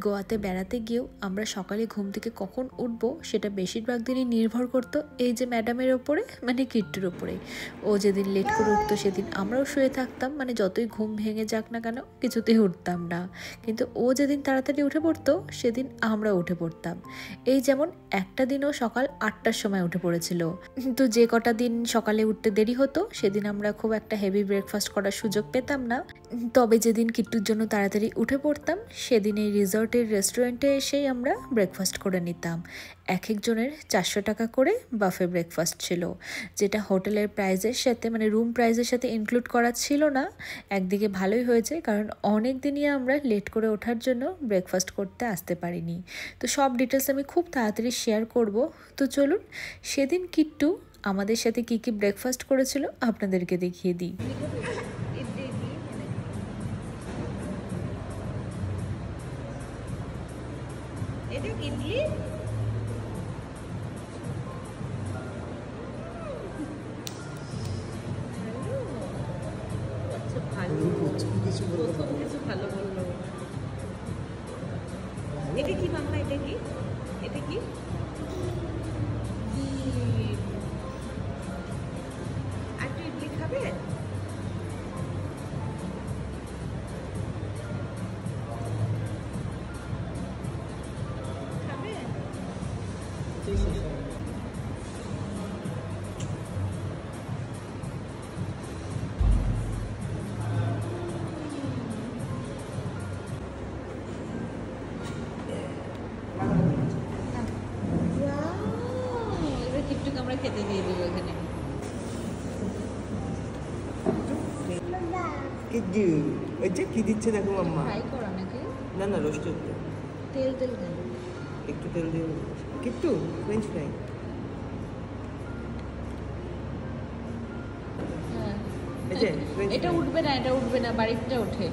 গোয়াতে বেড়াতে গিয়েও আমরা সকালে ঘুম থেকে কখন উঠবো সেটা বেশিরভাগ দিনই নির্ভর করতো এই যে ম্যাডামের ওপরে, মানে কিট্টুর ওপরে। ও যেদিন লেট করে উঠতো সেদিন আমরাও শুয়ে থাকতাম, মানে যতই ঘুম ভেঙে যাক না কেন কিছুতেই উঠতাম না। কিন্তু ও যেদিন তাড়াতাড়ি উঠে পড়তো সেদিন আমরা উঠে পড়তাম। এই যেমন একটা দিনও সকাল 8টার সময় উঠে পড়েছিল। তো যে কটা দিন সকালে উঠতে দেরি হতো সেদিন আমরা খুব একটা হেভি ব্রেকফাস্ট করার সুযোগ পেতাম না। তবে যেদিন কিট্টুর জন্য তাড়াতাড়ি উঠে পড়তাম সেদিন এই রিসর্টের রেস্টুরেন্টে এসেই আমরা ব্রেকফাস্ট করে নিতাম। এক একজনের 400 টাকা করে বাফে ব্রেকফাস্ট ছিল, যেটা হোটেলের প্রাইজের সাথে, মানে রুম প্রাইজের সাথে ইনক্লুড করা ছিল না। একদিকে ভালোই হয়েছে, কারণ অনেক দিনই আমরা লেট করে ওঠার জন্য ব্রেকফাস্ট করতে আসতে পারিনি। তো সব ডিটেলস আমি খুব তাড়াতাড়ি শেয়ার করব। তো চলুন সেদিন কিট্টু আমাদের সাথে কি কি ব্রেকফাস্ট করেছিল আপনাদেরকে দেখিয়ে দিই। এটা ইডলি, ভালো বললো। এটা কি মাম্মা? এটা কি? এটা কি? আর একটু ইডলি খাবে? আমরা খেতে দিয়ে দেবো এখানে। কি দিচ্ছে দেখো মাম্মা। ফ্রাই করা নাকি? না না, রোস্টেড। তেল তেল কেন? একটু তেল দিয়ে কিট্টু ফ্রেঞ্চ ফ্রাই। এটা উঠবে না, এটা উঠবে না, বাড়িটা ওঠে।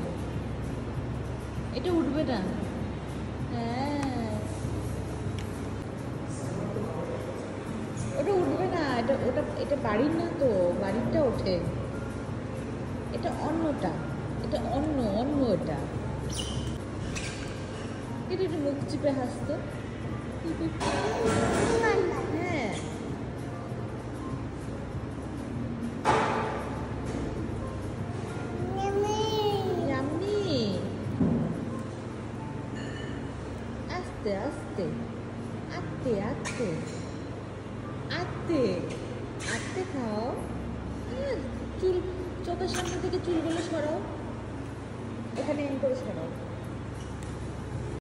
এটা উঠবে না। হ্যাঁ, ওটা উঠবে না, এটা ওটা এটা বাড়ির না তো, বাড়িটা ওঠে। এটা অন্যটা, এটা অন্য অন্য এটা। এটা একটু মুখ চিপে হাসতো। হ্যাঁ, আস্তে আস্তে আস্তে আস্তে আস্তে আস্তে খাও। চুল চোখের সামনে থেকে চুলগুলো সরাও, এখানে এম করে সরাও।